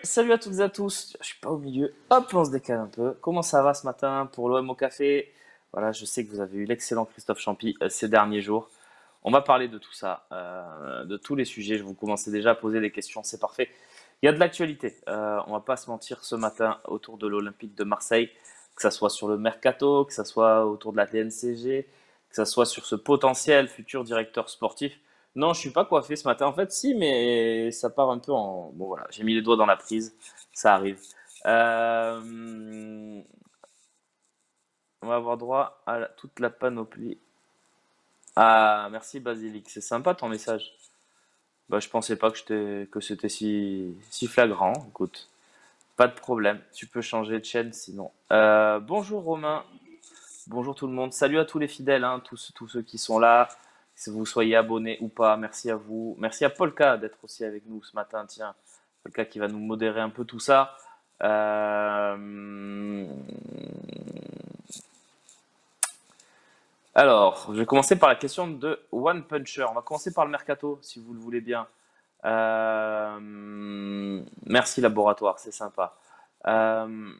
Salut à toutes et à tous. Je suis pas au milieu. Hop, on se décale un peu. Comment ça va ce matin pour l'OM au café? Voilà, je sais que vous avez eu l'excellent Christophe Champy ces derniers jours. On va parler de tout ça, de tous les sujets. Je vous commençais déjà à poser des questions, c'est parfait. Il y a de l'actualité. On va pas se mentir ce matin autour de l'Olympique de Marseille, que ça soit sur le mercato, que ça soit autour de la TNCG, que ça soit sur ce potentiel futur directeur sportif. Non, je suis pas coiffé ce matin. En fait, si, mais ça part un peu en. Bon, voilà, j'ai mis les doigts dans la prise. Ça arrive. Euh, On va avoir droit à toute la panoplie. Ah, merci Basilic. C'est sympa ton message. Bah, je pensais pas que c'était si flagrant. Écoute, pas de problème. Tu peux changer de chaîne sinon. Bonjour Romain. Bonjour tout le monde. Salut à tous les fidèles, hein, tous ceux qui sont là. Si vous soyez abonnés ou pas, merci à vous. Merci à Polka d'être aussi avec nous ce matin. Tiens, Polka qui va nous modérer un peu tout ça. Euh, Alors, je vais commencer par la question de One Puncher. On va commencer par le mercato, si vous le voulez bien. Merci Laboratoire, c'est sympa. Euh,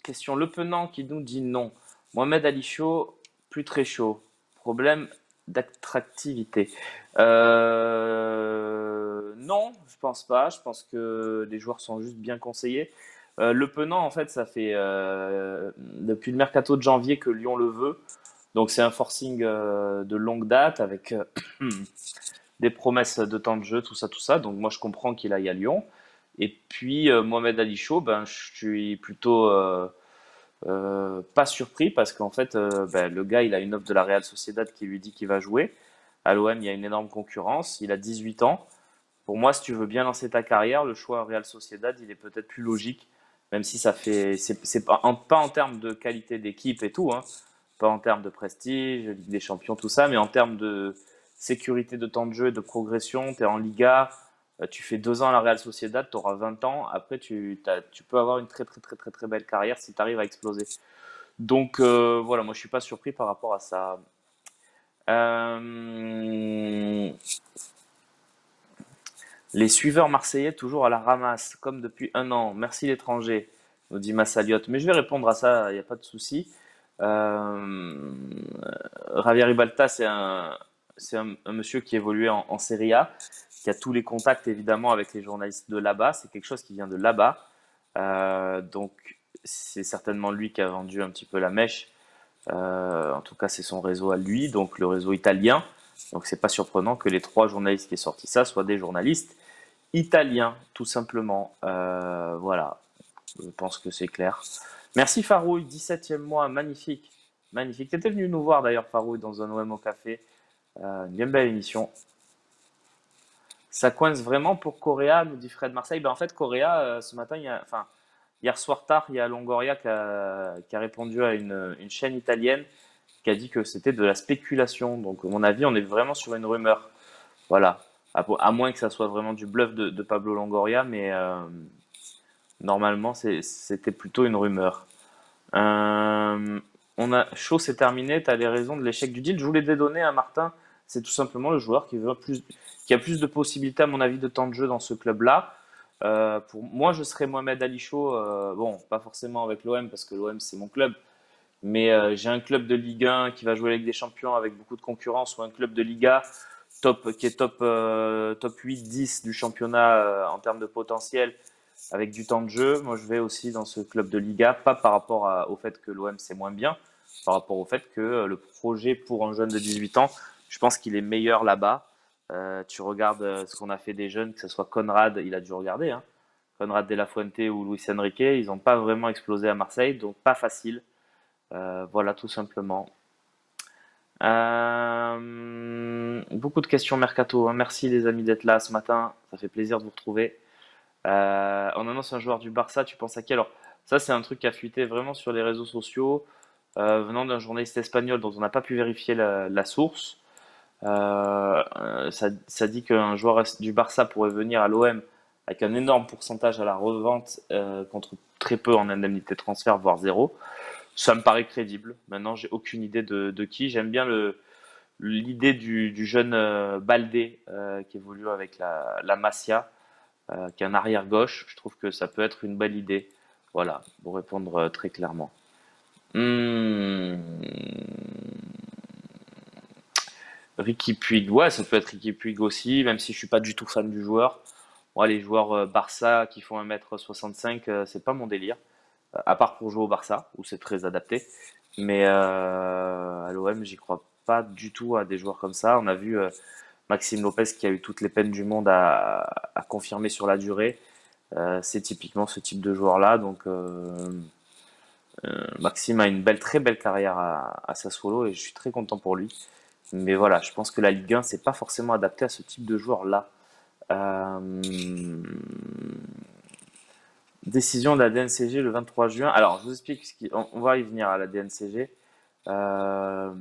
Question Le Penant qui nous dit non. Mohamed Ali chaud, plus très chaud. Problème d'attractivité. Non, je pense pas. Je pense que les joueurs sont juste bien conseillés. Le Penant, en fait, ça fait depuis le mercato de janvier que Lyon le veut. Donc c'est un forcing de longue date avec des promesses de temps de jeu, tout ça, tout ça. Donc moi je comprends qu'il aille à Lyon. Et puis Mohamed Ali Chaud, ben, je suis plutôt pas surpris parce qu'en fait ben, le gars il a une offre de la Real Sociedad qui lui dit qu'il va jouer. À l'OM il y a une énorme concurrence, il a 18 ans. Pour moi si tu veux bien lancer ta carrière, le choix Real Sociedad il est peut-être plus logique, même si ça fait, c'est pas en termes de qualité d'équipe et tout, hein, pas en termes de prestige, Ligue des Champions, tout ça, mais en termes de sécurité de temps de jeu et de progression. Tu es en Liga, tu fais 2 ans à la Real Sociedad, tu auras 20 ans. Après, tu peux avoir une très, très, très, très, très belle carrière si tu arrives à exploser. Donc, voilà, moi, je suis pas surpris par rapport à ça. Euh, les suiveurs marseillais toujours à la ramasse, comme depuis un an. Merci l'étranger, nous dit Massaliot. Mais je vais répondre à ça, il n'y a pas de souci. Euh, Javier Ribalta, c'est un monsieur qui évoluait en Serie A, qui a tous les contacts évidemment avec les journalistes de là-bas. C'est quelque chose qui vient de là-bas. Donc c'est certainement lui qui a vendu un petit peu la mèche. En tout cas, c'est son réseau à lui, donc le réseau italien. Donc c'est pas surprenant que les trois journalistes qui aient sorti ça soient des journalistes italiens, tout simplement. Voilà, je pense que c'est clair. Merci Farouille, 17e mois, magnifique. Magnifique. Tu étais venu nous voir d'ailleurs, Farouille, dans un OM au café. Une bien belle émission. Ça coince vraiment pour Correa, nous dit Fred Marseille. Ben, en fait, Correa, ce matin, enfin, hier soir tard, il y a Longoria qui a répondu à une chaîne italienne qui a dit que c'était de la spéculation. Donc, à mon avis, on est vraiment sur une rumeur. Voilà. À moins que ça soit vraiment du bluff de Pablo Longoria, mais normalement, c'était plutôt une rumeur. Euh, Chaud, c'est terminé. Tu as les raisons de l'échec du deal. Je voulais te donner à Martin. C'est tout simplement le joueur qui a plus de possibilités, à mon avis, de temps de jeu dans ce club-là. Pour moi, je serais Mohamed Ali Chaud. Bon, pas forcément avec l'OM parce que l'OM c'est mon club, mais j'ai un club de Ligue 1 qui va jouer avec des champions avec beaucoup de concurrence ou un club de Liga qui est top 8-10 du championnat en termes de potentiel avec du temps de jeu. Moi, je vais aussi dans ce club de Liga, pas par rapport au fait que l'OM c'est moins bien, par rapport au fait que le projet pour un jeune de 18 ans, je pense qu'il est meilleur là-bas. Tu regardes ce qu'on a fait des jeunes, que ce soit Conrad, il a dû regarder, hein, Conrad de la Fuente ou Luis Enrique, ils n'ont pas vraiment explosé à Marseille, donc pas facile. Voilà, tout simplement. Beaucoup de questions mercato, hein. Merci les amis d'être là ce matin, ça fait plaisir de vous retrouver. On annonce un joueur du Barça, tu penses à qui? Alors, ça, c'est un truc qui a fuité vraiment sur les réseaux sociaux, venant d'un journaliste espagnol dont on n'a pas pu vérifier la source. Ça dit qu'un joueur du Barça pourrait venir à l'OM avec un énorme pourcentage à la revente contre très peu en indemnité de transfert, voire zéro. Ça me paraît crédible. Maintenant, j'ai aucune idée de qui. J'aime bien l'idée du jeune Baldé qui évolue avec la Masia. qu'un arrière gauche. Je trouve que ça peut être une belle idée. Voilà, pour répondre très clairement. Hmm, Ricky Puig, ouais, ça peut être Ricky Puig aussi, même si je suis pas du tout fan du joueur. Moi, les joueurs Barça qui font 1m65, c'est pas mon délire. À part pour jouer au Barça, où c'est très adapté. Mais à l'OM, j'y crois pas du tout à des joueurs comme ça. On a vu Maxime Lopez qui a eu toutes les peines du monde à confirmer sur la durée. C'est typiquement ce type de joueur-là. Donc Maxime a une très belle carrière à Sassuolo et je suis très content pour lui. Mais voilà, je pense que la Ligue 1, c'est pas forcément adapté à ce type de joueur-là. Euh, Décision de la DNCG le 23 juin. Alors, je vous explique, on va y venir à la DNCG. Euh,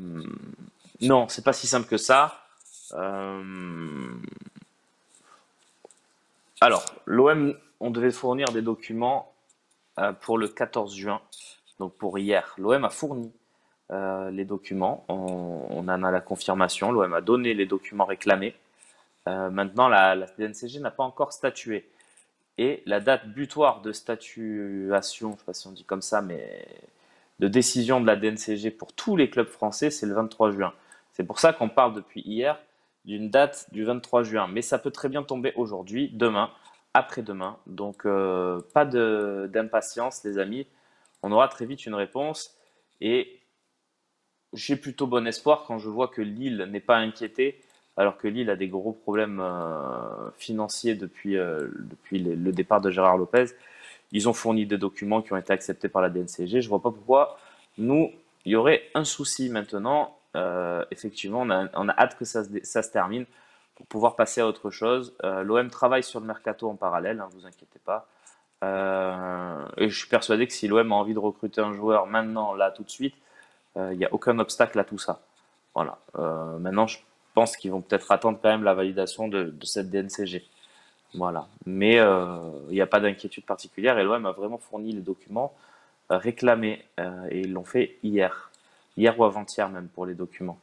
non, c'est pas si simple que ça. Euh, alors, l'OM, on devait fournir des documents pour le 14 juin, donc pour hier. L'OM a fourni les documents, on en a la confirmation, l'OM a donné les documents réclamés. Maintenant, la DNCG n'a pas encore statué. Et la date butoir de statuation, je ne sais pas si on dit comme ça, mais de décision de la DNCG pour tous les clubs français, c'est le 23 juin. C'est pour ça qu'on parle depuis hier d'une date du 23 juin. Mais ça peut très bien tomber aujourd'hui, demain, après-demain. Donc pas d'impatience, les amis. On aura très vite une réponse. Et j'ai plutôt bon espoir quand je vois que Lille n'est pas inquiété, alors que Lille a des gros problèmes financiers depuis le départ de Gérard Lopez. Ils ont fourni des documents qui ont été acceptés par la DNCG. Je ne vois pas pourquoi nous, il y aurait un souci maintenant. Effectivement, on a hâte que ça se termine pour pouvoir passer à autre chose. L'OM travaille sur le mercato en parallèle, hein, vous inquiétez pas. Et je suis persuadé que si l'OM a envie de recruter un joueur maintenant, là, tout de suite, il n'y a aucun obstacle à tout ça. Voilà. Maintenant, je pense qu'ils vont peut-être attendre quand même la validation de cette DNCG. Voilà. Mais il n'y a pas d'inquiétude particulière et l'OM a vraiment fourni les documents réclamés et ils l'ont fait hier ou avant-hier même pour les documents.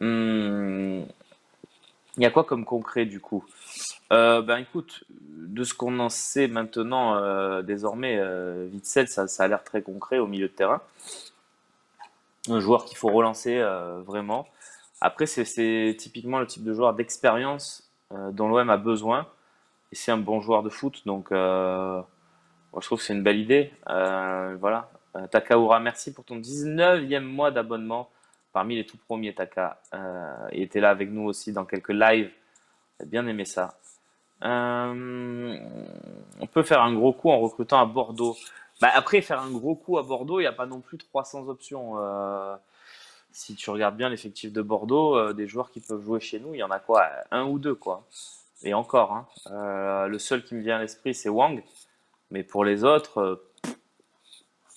Il y a quoi comme concret du coup? Ben écoute, de ce qu'on en sait maintenant, désormais, Witsel, ça a l'air très concret au milieu de terrain. Un joueur qu'il faut relancer vraiment. Après, c'est typiquement le type de joueur d'expérience dont l'OM a besoin. Et c'est un bon joueur de foot, donc moi, je trouve que c'est une belle idée. Voilà. Takaura, merci pour ton 19e mois d'abonnement. Parmi les tout premiers, Taka. Il était là avec nous aussi dans quelques lives. J'ai bien aimé ça. On peut faire un gros coup en recrutant à Bordeaux. Bah, après, faire un gros coup à Bordeaux, il n'y a pas non plus 300 options. Si tu regardes bien l'effectif de Bordeaux, des joueurs qui peuvent jouer chez nous, il y en a quoi? Un ou deux, quoi. Et encore, hein. Le seul qui me vient à l'esprit, c'est Wang. Mais pour les autres,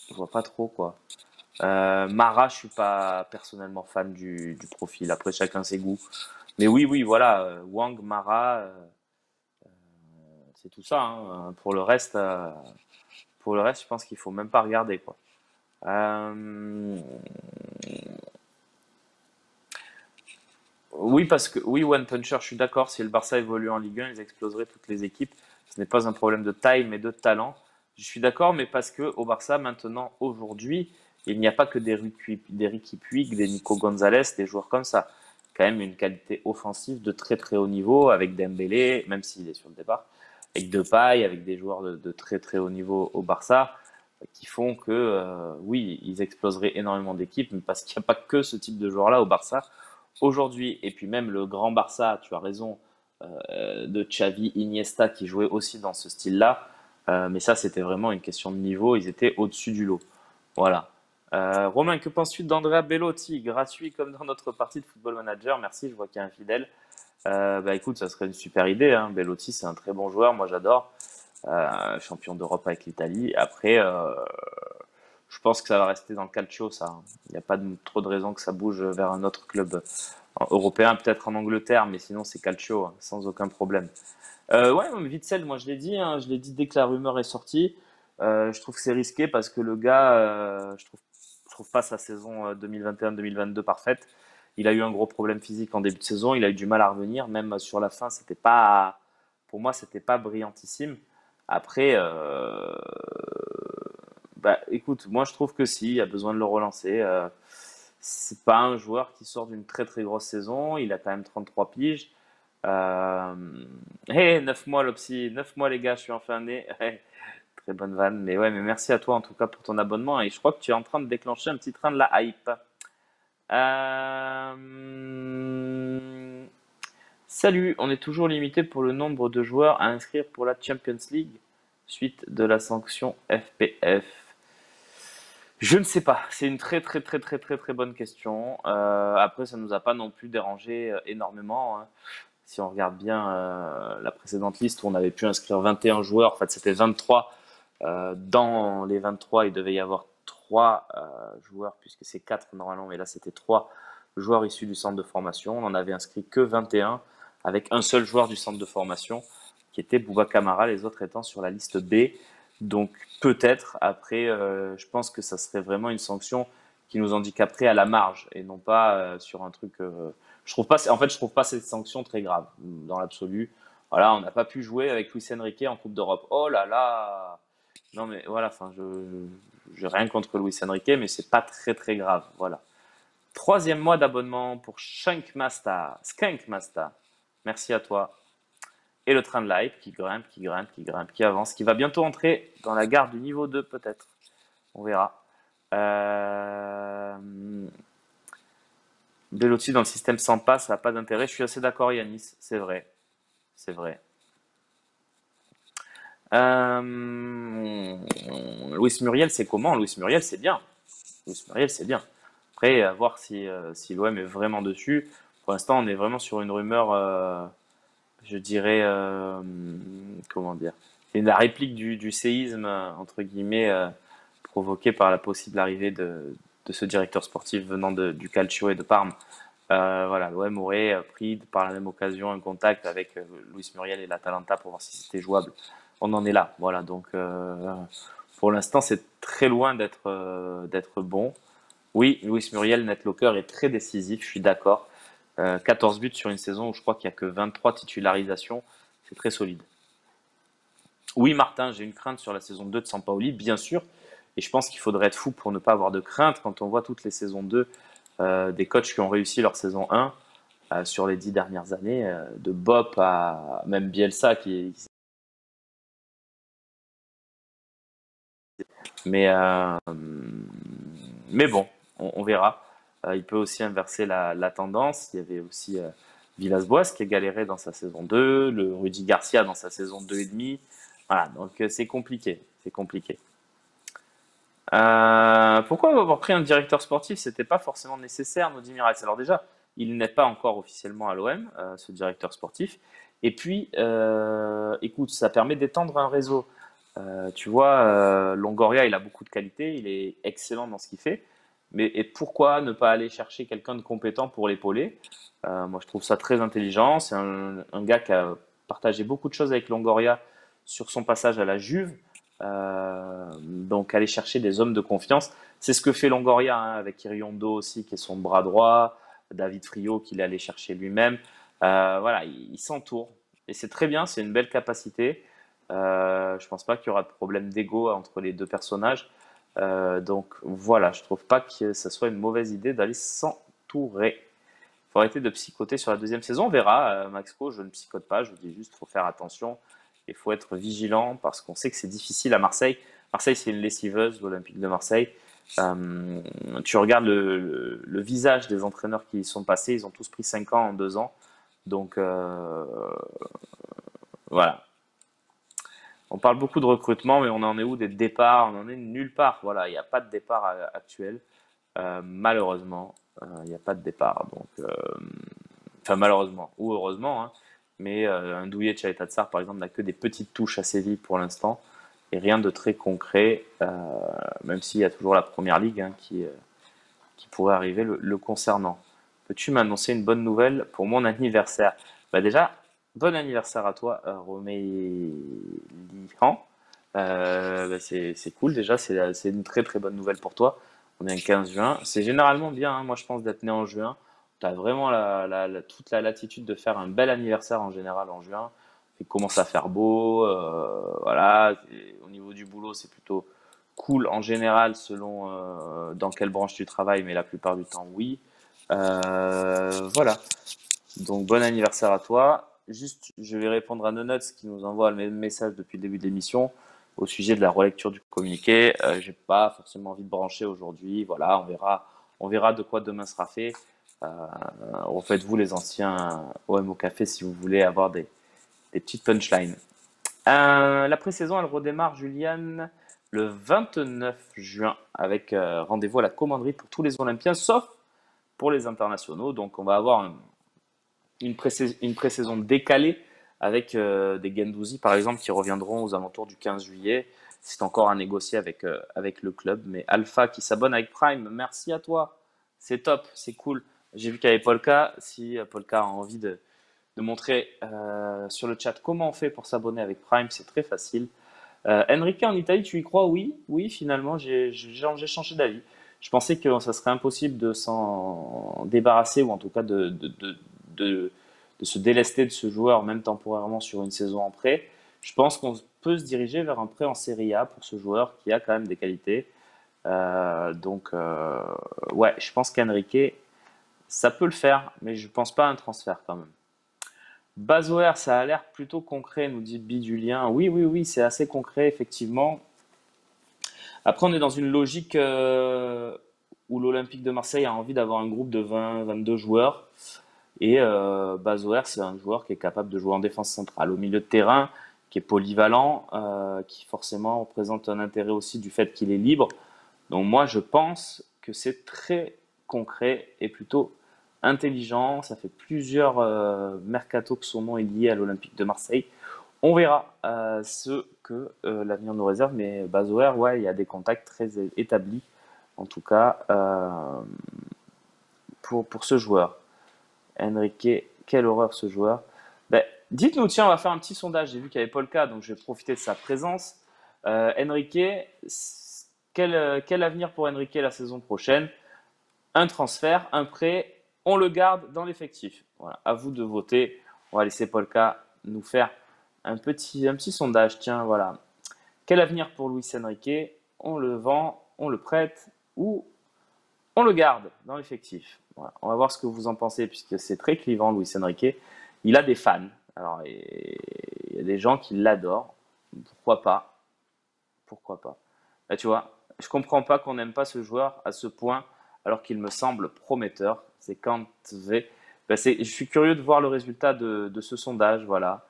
je vois pas trop, quoi. Mara, je suis pas personnellement fan du profil. Après, chacun ses goûts. Mais oui, oui, voilà. Wang, Mara, c'est tout ça, hein. Pour le reste, je pense qu'il faut même pas regarder, quoi. Euh, Oui, parce que oui, One Puncher, je suis d'accord. Si le Barça évolue en Ligue 1, ils exploseraient toutes les équipes. Ce n'est pas un problème de taille, mais de talent. Je suis d'accord, mais parce que au Barça, maintenant, aujourd'hui, il n'y a pas que des Riqui Puig, des Nico Gonzalez, des joueurs comme ça. Quand même une qualité offensive de très très haut niveau avec Dembélé, même s'il est sur le départ, avec Depay, avec des joueurs de très très haut niveau au Barça, qui font que oui, ils exploseraient énormément d'équipes, mais parce qu'il n'y a pas que ce type de joueurs-là au Barça aujourd'hui, et puis même le grand Barça, tu as raison, de Xavi, Iniesta qui jouait aussi dans ce style-là, mais ça c'était vraiment une question de niveau, ils étaient au-dessus du lot. Voilà. Romain, que penses-tu d'Andrea Bellotti, gratuit comme dans notre partie de Football Manager? Merci, je vois qu'il y a un fidèle. Bah écoute, ça serait une super idée, hein. Bellotti, c'est un très bon joueur, moi j'adore. Champion d'Europe avec l'Italie. Après, je pense que ça va rester dans le calcio, ça, hein. Il n'y a pas trop de raison que ça bouge vers un autre club européen, peut-être en Angleterre, mais sinon c'est calcio, hein, sans aucun problème. Ouais, mais Witsel, moi je l'ai dit, hein, je l'ai dit dès que la rumeur est sortie. Je trouve que c'est risqué parce que le gars, je trouve pas sa saison 2021-2022 parfaite. Il a eu un gros problème physique en début de saison, il a eu du mal à revenir, même sur la fin, c'était pas pour moi, c'était pas brillantissime. Après, bah, écoute, moi je trouve que si, il y a besoin de le relancer. C'est pas un joueur qui sort d'une très très grosse saison. Il a quand même 33 piges. Euh... Hey, 9 mois, Lopsy. 9 mois, les gars, je suis enfin né. Très bonne vanne. Mais ouais, mais merci à toi en tout cas pour ton abonnement. Et je crois que tu es en train de déclencher un petit train de la hype. Salut, on est toujours limité pour le nombre de joueurs à inscrire pour la Champions League suite de la sanction FPF. Je ne sais pas, c'est une très très très très très très bonne question. Après, ça nous a pas non plus dérangé énormément, hein. Si on regarde bien la précédente liste où on avait pu inscrire 21 joueurs, en fait c'était 23. Dans les 23, il devait y avoir 3 joueurs, puisque c'est 4 normalement, mais là c'était 3 joueurs issus du centre de formation. On en avait inscrit que 21, avec un seul joueur du centre de formation, qui était Bouba Camara, les autres étant sur la liste B. Donc peut-être, après, je pense que ça serait vraiment une sanction qui nous handicaperait à la marge, et non pas sur un truc... je trouve pas, en fait, je trouve pas cette sanction très grave, dans l'absolu. Voilà, on n'a pas pu jouer avec Luis Enrique en Coupe d'Europe. Oh là là! Non mais voilà, enfin, j'ai rien contre Luis Enrique, mais c'est pas très très grave. Voilà. Troisième mois d'abonnement pour Skunkmasta. Merci à toi. Et le train de la hype qui grimpe, qui grimpe, qui grimpe, qui avance, qui va bientôt entrer dans la gare du niveau 2 peut-être. On verra. Bellotti dans le système sans passe, ça n'a pas d'intérêt. Je suis assez d'accord, Yanis, c'est vrai. C'est vrai. Luis Muriel, c'est comment? Luis Muriel, c'est bien. Luis Muriel, c'est bien. Après, à voir si l'OM est vraiment dessus. Pour l'instant, on est vraiment sur une rumeur, je dirais, comment dire, c'est la réplique du séisme, entre guillemets, provoqué par la possible arrivée de ce directeur sportif venant du Calcio et de Parme. Voilà, l'OM aurait pris par la même occasion un contact avec Luis Muriel et l'Atalanta pour voir si c'était jouable. On en est là, voilà. Donc, pour l'instant, c'est très loin d'être bon. Oui, Luis Muriel, netlocker, est très décisif, je suis d'accord. 14 buts sur une saison où je crois qu'il n'y a que 23 titularisations, c'est très solide. Oui, Martin, j'ai une crainte sur la saison 2 de Sampaoli, bien sûr. Et je pense qu'il faudrait être fou pour ne pas avoir de crainte quand on voit toutes les saisons 2 des coachs qui ont réussi leur saison 1 sur les 10 dernières années, de Bop à même Bielsa mais, euh, mais bon, on verra. Il peut aussi inverser la tendance. Il y avait aussi Villas-Boas qui a galéré dans sa saison 2, le Rudy Garcia dans sa saison 2 et demi. Voilà, donc c'est compliqué. C'est compliqué. Pourquoi avoir pris un directeur sportif? C'était pas forcément nécessaire, nous dit Mirax. Alors déjà, il n'est pas encore officiellement à l'OM, ce directeur sportif. Et puis, écoute, ça permet d'étendre un réseau. Tu vois, Longoria, il a beaucoup de qualités, il est excellent dans ce qu'il fait. Mais et pourquoi ne pas aller chercher quelqu'un de compétent pour l'épauler? Moi, je trouve ça très intelligent. C'est un gars qui a partagé beaucoup de choses avec Longoria sur son passage à la Juve. Donc, aller chercher des hommes de confiance. C'est ce que fait Longoria hein, avec Iriondo aussi, qui est son bras droit. David Friot, qu'il est allé chercher lui-même. Voilà, il s'entoure. Et c'est très bien, c'est une belle capacité. Je pense pas qu'il y aura de problème d'ego entre les deux personnages. Donc voilà, je trouve pas que ce soit une mauvaise idée d'aller s'entourer. Il faut arrêter de psychoter sur la deuxième saison. On verra. Maxco, je ne psychote pas. Je vous dis juste qu'il faut faire attention. Il faut être vigilant parce qu'on sait que c'est difficile à Marseille. Marseille, c'est une lessiveuse, l'Olympique de Marseille. Tu regardes le visage des entraîneurs qui y sont passés. Ils ont tous pris 5 ans en 2 ans. Donc voilà. On parle beaucoup de recrutement, mais on en est où des départs? On en est nulle part. Voilà, il n'y a pas de départ actuel. Malheureusement, il n'y a pas de départ. Donc, enfin, malheureusement ou heureusement, hein, mais un Douillet Chaitatsar, par exemple, n'a que des petites touches à Séville pour l'instant et rien de très concret, même s'il y a toujours la première ligue hein, qui pourrait arriver le concernant. Peux-tu m'annoncer une bonne nouvelle pour mon anniversaire? Bah déjà, bon anniversaire à toi, Romélihan. Bah c'est cool déjà, c'est une très très bonne nouvelle pour toi. On est le 15 juin. C'est généralement bien, hein, moi je pense, d'être né en juin. Tu as vraiment toute la latitude de faire un bel anniversaire en général en juin. Il commence à faire beau, voilà. Et au niveau du boulot, c'est plutôt cool en général selon dans quelle branche tu travailles, mais la plupart du temps, oui. Voilà. Donc, bon anniversaire à toi. Juste, je vais répondre à Nonuts qui nous envoie le même message depuis le début de l'émission au sujet de la relecture du communiqué. J'ai pas forcément envie de brancher aujourd'hui. Voilà, on verra de quoi demain sera fait. Euh, Refaites-vous les anciens OM au café si vous voulez avoir des petites punchlines. La pré-saison, elle redémarre, Juliane, le 29 juin avec rendez-vous à la commanderie pour tous les Olympiens, sauf pour les internationaux. Donc, on va avoir une pré-saison décalée avec des Gendouzi, par exemple, qui reviendront aux alentours du 15 juillet. C'est encore à négocier avec le club. Mais Alpha qui s'abonne avec Prime, merci à toi. C'est top, c'est cool. J'ai vu qu'il y avait Polka. Si Polka a envie de montrer sur le chat comment on fait pour s'abonner avec Prime, c'est très facile. Enrique en Italie, tu y crois? Oui, oui, finalement, j'ai changé d'avis. Je pensais que ça serait impossible de s'en débarrasser ou en tout cas de, de se délester de ce joueur, même temporairement sur une saison en prêt. Je pense qu'on peut se diriger vers un prêt en Serie A pour ce joueur qui a quand même des qualités. Ouais, je pense qu'Enrique, ça peut le faire, mais je pense pas à un transfert quand même. Basware, ça a l'air plutôt concret, nous dit Bidulien. Oui, oui, oui, c'est assez concret, effectivement. Après, on est dans une logique où l'Olympique de Marseille a envie d'avoir un groupe de 20-22 joueurs. Et Basware, c'est un joueur qui est capable de jouer en défense centrale, au milieu de terrain, qui est polyvalent, qui forcément représente un intérêt aussi du fait qu'il est libre. Donc moi, je pense que c'est très concret et plutôt intelligent. Ça fait plusieurs mercato que son nom est lié à l'Olympique de Marseille. On verra ce que l'avenir nous réserve, mais Bazoer, ouais, il y a des contacts très établis, en tout cas, pour ce joueur. Enrique, quelle horreur ce joueur. Ben, dites-nous, tiens, on va faire un petit sondage. J'ai vu qu'il y avait Polka, donc je vais profiter de sa présence. Enrique, quel avenir pour Enrique la saison prochaine? Un transfert, un prêt, on le garde dans l'effectif. Voilà, à vous de voter. On va laisser Polka nous faire un petit sondage. Tiens, voilà. Quel avenir pour Luis Enrique? On le vend, on le prête ou on le garde dans l'effectif? Voilà. On va voir ce que vous en pensez puisque c'est très clivant, Luis Enrique. Il a des fans. Alors, il y a des gens qui l'adorent. Pourquoi pas? Pourquoi pas? Là, tu vois, je comprends pas qu'on n'aime pas ce joueur à ce point alors qu'il me semble prometteur. C'est quand V. Ben, je suis curieux de voir le résultat de ce sondage. Voilà.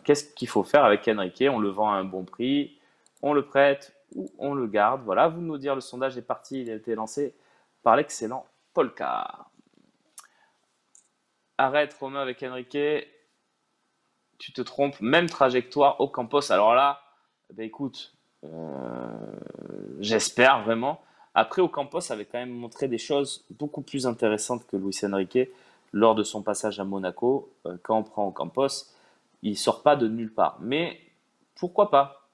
Qu'est-ce qu'il faut faire avec Enrique? On le vend à un bon prix, on le prête ou on le garde? Voilà, vous de nous dire, le sondage est parti, il a été lancé par l'excellent Polka. Arrête Romain avec Enrique, tu te trompes, même trajectoire au Campos. Alors là, ben écoute, j'espère vraiment. Après, Ocampos avait quand même montré des choses beaucoup plus intéressantes que Luis Enrique lors de son passage à Monaco. Quand on prend Ocampos, il sort pas de nulle part. Mais pourquoi pas?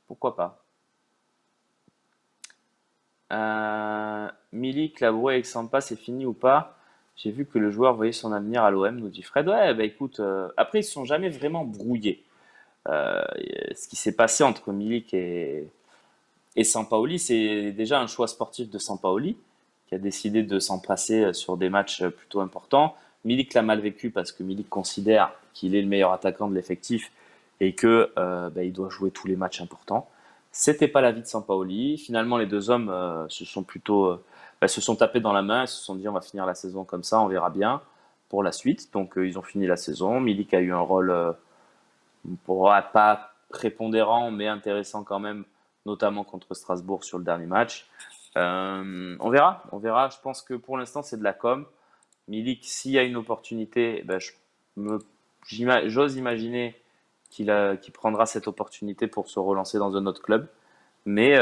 Pourquoi pas? Milik, Labroué avec Sampa, c'est fini ou pas? J'ai vu que le joueur voyait son avenir à l'OM, nous dit Fred. Ouais, bah écoute, après, ils ne se sont jamais vraiment brouillés. Euh, Ce qui s'est passé entre Milik et Sampaoli, c'est déjà un choix sportif de Sampaoli, qui a décidé de s'en passer sur des matchs plutôt importants. Milik l'a mal vécu parce que Milik considère qu'il est le meilleur attaquant de l'effectif et que bah, il doit jouer tous les matchs importants. C'était pas l'avis de Sampaoli. Finalement, les deux hommes se sont tapés dans la main et se sont dit on va finir la saison comme ça, on verra bien pour la suite. Donc ils ont fini la saison. Milik a eu un rôle pas prépondérant, mais intéressant quand même, notamment contre Strasbourg sur le dernier match. On verra, on verra. Je pense que pour l'instant, c'est de la com. Milik, s'il y a une opportunité, ben, j'ose imaginer qu'il prendra cette opportunité pour se relancer dans un autre club. Mais,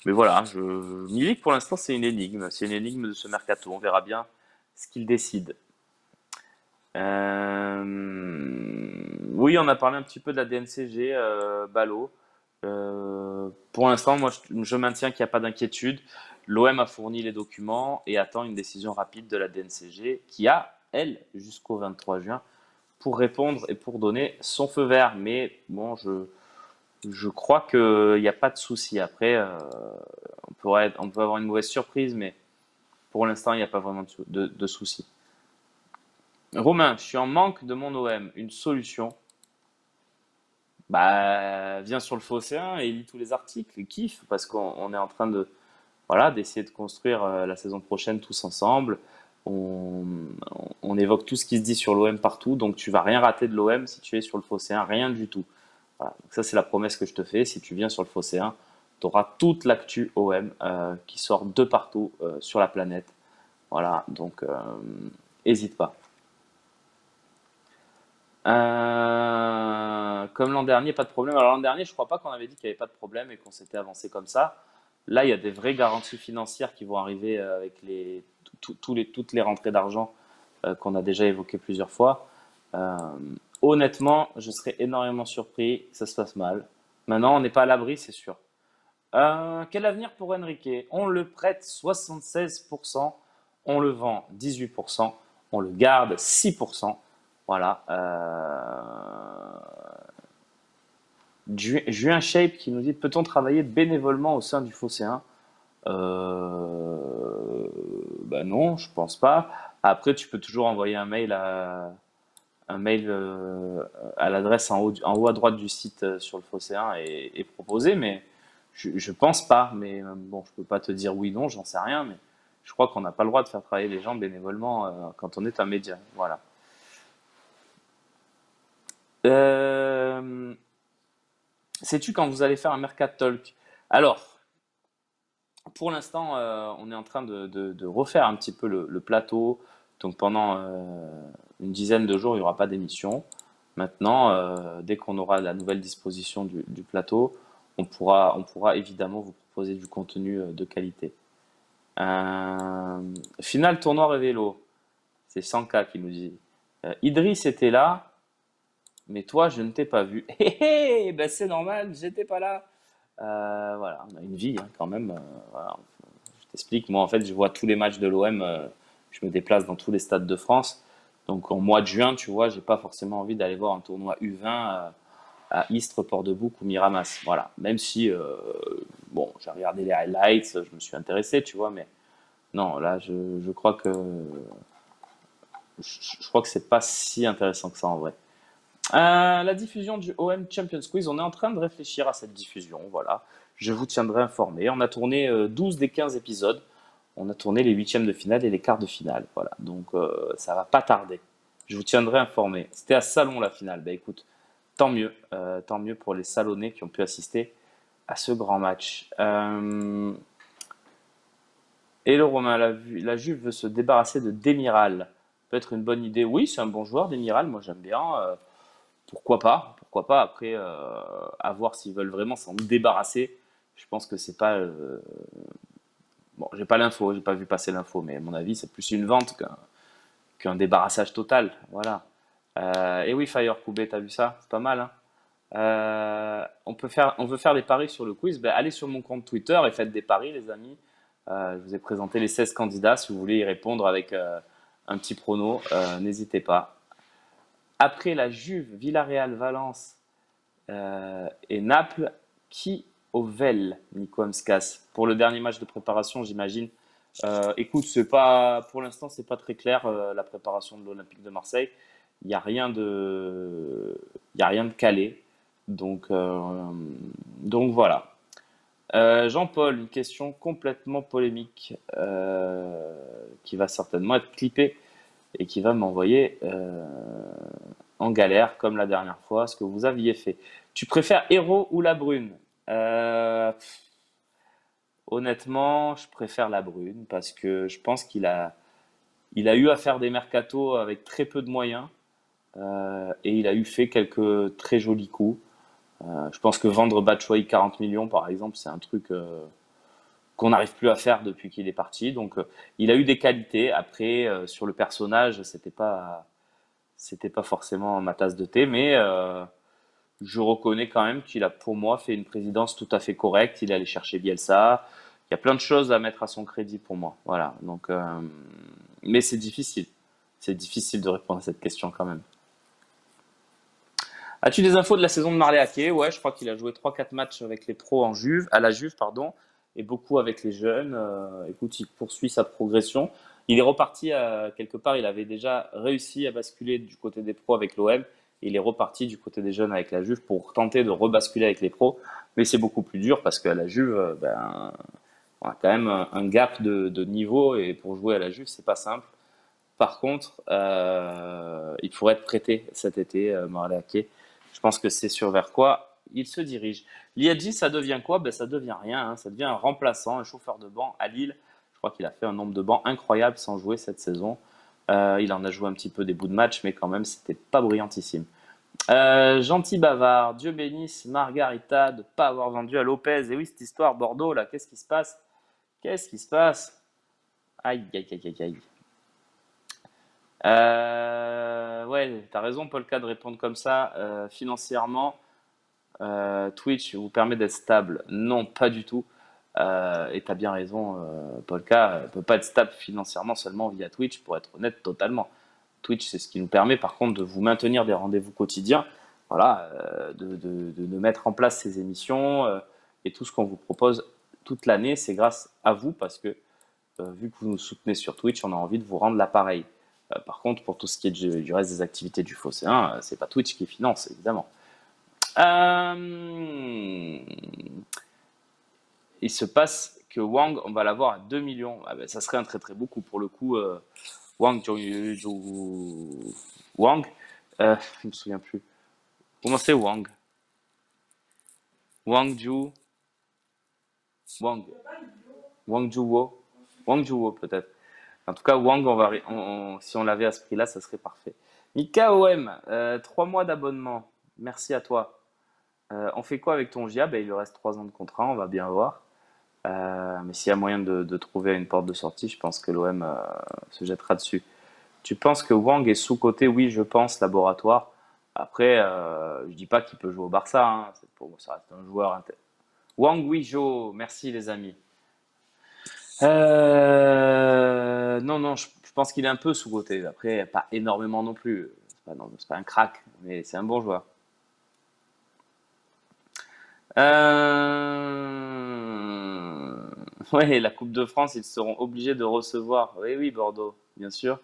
mais voilà, Milik, pour l'instant, c'est une énigme. C'est une énigme de ce mercato. On verra bien ce qu'il décide. Oui, on a parlé un petit peu de la DNCG, Ballot. Pour l'instant, moi, je maintiens qu'il n'y a pas d'inquiétude. L'OM a fourni les documents et attend une décision rapide de la DNCG qui a, elle, jusqu'au 23 juin pour répondre et pour donner son feu vert. Mais bon, je crois qu'il n'y a pas de souci. Après, on peut avoir une mauvaise surprise, mais pour l'instant, il n'y a pas vraiment de souci. Romain, je suis en manque de mon OM. Une solution? Bah, viens sur le Phocéen et lis tous les articles et kiffe parce qu'on est en train de, voilà, d'essayer de construire la saison prochaine tous ensemble. On, on évoque tout ce qui se dit sur l'OM partout, donc tu vas rien rater de l'OM si tu es sur le Phocéen, rien du tout. Voilà. Donc ça, c'est la promesse que je te fais. Si tu viens sur le Phocéen, tu auras toute l'actu OM qui sort de partout sur la planète. Voilà, donc hésite pas. Comme l'an dernier, pas de problème. Alors l'an dernier, je crois pas qu'on avait dit qu'il n'y avait pas de problème et qu'on s'était avancé comme ça. Là, il y a des vraies garanties financières qui vont arriver avec toutes les rentrées d'argent qu'on a déjà évoquées plusieurs fois. Euh, Honnêtement, je serais énormément surpris que ça se passe mal. Maintenant, on n'est pas à l'abri, c'est sûr. Quel avenir pour Enrique? On le prête 76%, on le vend 18%, on le garde 6%. Voilà. Juin Shape qui nous dit peut-on travailler bénévolement au sein du Phocéen? Ben non, je pense pas. Après, tu peux toujours envoyer un mail à l'adresse en haut à droite du site sur le Phocéen et proposer, mais je pense pas. Mais bon, je peux pas te dire oui, non, j'en sais rien, mais je crois qu'on n'a pas le droit de faire travailler les gens bénévolement quand on est un média. Voilà. Euh, Sais-tu quand vous allez faire un Mercatalk? Alors, pour l'instant, on est en train de refaire un petit peu le plateau. Donc pendant une dizaine de jours, il n'y aura pas d'émission. Maintenant, dès qu'on aura la nouvelle disposition du plateau, on pourra évidemment vous proposer du contenu de qualité. Final tournoi Révélo, c'est 100K qui nous dit. Idriss était là, mais toi, je ne t'ai pas vu. Hé hé, ben c'est normal, j'étais pas là. Voilà, on a une vie hein, quand même. Voilà. Je t'explique, moi en fait, je vois tous les matchs de l'OM, je me déplace dans tous les stades de France. Donc en mois de juin, tu vois, j'ai pas forcément envie d'aller voir un tournoi U20 à Istres, Port-de-Bouc ou Miramas. Voilà, même si, bon, j'ai regardé les highlights, je me suis intéressé, tu vois, mais non, là, je crois que je crois que c'est pas si intéressant que ça en vrai. La diffusion du OM Champions Quiz, on est en train de réfléchir à cette diffusion, voilà. Je vous tiendrai informé. On a tourné 12 des 15 épisodes. On a tourné les huitièmes de finale et les quarts de finale, voilà. Donc ça va pas tarder. Je vous tiendrai informé. C'était à Salon la finale. Bah écoute, tant mieux pour les Salonnais qui ont pu assister à ce grand match. Et le Romain, la Juve veut se débarrasser de Demiral. Peut-être une bonne idée. Oui, c'est un bon joueur, Demiral. Moi, j'aime bien. Pourquoi pas? Pourquoi pas? Après, à voir s'ils veulent vraiment s'en débarrasser. Je pense que c'est pas. Bon, j'ai pas l'info, j'ai pas vu passer l'info, mais à mon avis, c'est plus une vente qu'un débarrassage total. Voilà. Et oui, Fire Koubé, t'as vu ça? C'est pas mal, hein? On veut faire des paris sur le quiz. Ben, allez sur mon compte Twitter et faites des paris, les amis. Je vous ai présenté les 16 candidats. Si vous voulez y répondre avec un petit prono, n'hésitez pas. Après la Juve, Villarreal, Valence et Naples, qui au Vel, Nico Amskas, pour le dernier match de préparation, j'imagine. Écoute, c'est pas, pour l'instant, c'est pas très clair la préparation de l'Olympique de Marseille. Il n'y a rien de, il y a rien de calé. Donc, donc voilà. Jean-Paul, une question complètement polémique qui va certainement être clippée et qui va m'envoyer en galère comme la dernière fois, ce que vous aviez fait. Tu préfères Héros ou la Brune? Euh, Honnêtement, je préfère la Brune parce que je pense il a eu à faire des mercatos avec très peu de moyens et il a eu fait quelques très jolis coups. Je pense que vendre Batshuayi 40 millions, par exemple, c'est un truc qu'on n'arrive plus à faire depuis qu'il est parti. Donc, il a eu des qualités. Après, sur le personnage, c'était pas forcément ma tasse de thé, mais je reconnais quand même qu'il a, pour moi, fait une présidence tout à fait correcte. Il est allé chercher Bielsa. Il y a plein de choses à mettre à son crédit pour moi. Voilà. Donc, mais c'est difficile. C'est difficile de répondre à cette question quand même. As-tu des infos de la saison de Marley Ake? Ouais, je crois qu'il a joué 3 4 matchs avec les pros à la Juve, pardon, et beaucoup avec les jeunes. Écoute, il poursuit sa progression. Il est reparti quelque part, il avait déjà réussi à basculer du côté des pros avec l'OM. Il est reparti du côté des jeunes avec la Juve pour tenter de rebasculer avec les pros. Mais c'est beaucoup plus dur parce qu'à la Juve, on a quand même un gap de niveau et pour jouer à la Juve, c'est pas simple. Par contre, il pourrait être prêté cet été, Marley Ake. Je pense que c'est sur vers quoi il se dirige. Liadji, ça devient quoi? Ben, ça devient rien, hein. Ça devient un remplaçant, un chauffeur de banc à Lille. Je crois qu'il a fait un nombre de bancs incroyable sans jouer cette saison. Il en a joué un petit peu des bouts de match, mais quand même, c'était pas brillantissime. Gentil bavard, Dieu bénisse Margarita de ne pas avoir vendu à Lopez. Et oui, cette histoire Bordeaux, là, qu'est-ce qui se passe? Qu'est-ce qui se passe? Aïe, aïe, aïe, aïe, aïe. Ouais, t'as raison, Polka, de répondre comme ça. Financièrement, Twitch vous permet d'être stable. Non, pas du tout. Et t'as bien raison, Polka, peut pas être stable financièrement seulement via Twitch, pour être honnête, totalement. Twitch, c'est ce qui nous permet par contre de vous maintenir des rendez-vous quotidiens, voilà, de mettre en place ces émissions et tout ce qu'on vous propose toute l'année, c'est grâce à vous parce que vu que vous nous soutenez sur Twitch, on a envie de vous rendre l'appareil. Par contre, pour tout ce qui est du reste des activités du Phocéen, c'est pas Twitch qui finance, évidemment. Euh, il se passe que Wang, on va l'avoir à 2 millions. Ah ben, ça serait un très très beau coup pour le coup. Wang, je me souviens plus. Comment c'est Wang? Wang Ju, Wang, Wang Juwo, Wang Juwo peut-être. En tout cas, Wang, si on l'avait à ce prix-là, ça serait parfait. Mika OM, 3 mois d'abonnement. Merci à toi. On fait quoi avec ton GIA? Ben, il lui reste 3 ans de contrat, on va bien voir. Mais s'il y a moyen de trouver une porte de sortie, je pense que l'OM se jettera dessus. Tu penses que Wang est sous-coté? Oui, je pense, laboratoire. Après, je dis pas qu'il peut jouer au Barça, hein. Pour moi, ça reste un joueur. Wang Wijo, merci les amis. Non, non, je pense qu'il est un peu sous-coté. Après, pas énormément non plus. C'est pas un crack, mais c'est un bon joueur. Ouais, la Coupe de France, ils seront obligés de recevoir. Oui, oui, Bordeaux, bien sûr.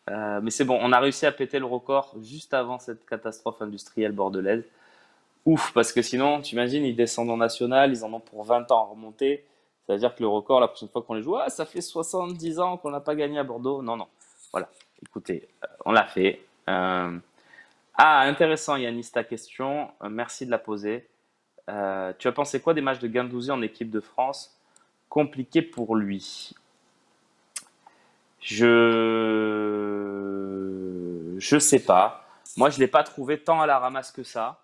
Mais c'est bon, on a réussi à péter le record juste avant cette catastrophe industrielle bordelaise. Ouf, parce que sinon, tu imagines, ils descendent en national, ils en ont pour 20 ans à remonter. Ça veut dire que le record, la prochaine fois qu'on les joue, ah, ça fait 70 ans qu'on n'a pas gagné à Bordeaux. Non, non. Voilà. Écoutez, on l'a fait. Intéressant, Yanis, ta question. Merci de la poser. Tu as pensé quoi des matchs de Guendouzi en équipe de France? Compliqué pour lui. Je sais pas. Moi, je l'ai pas trouvé tant à la ramasse que ça.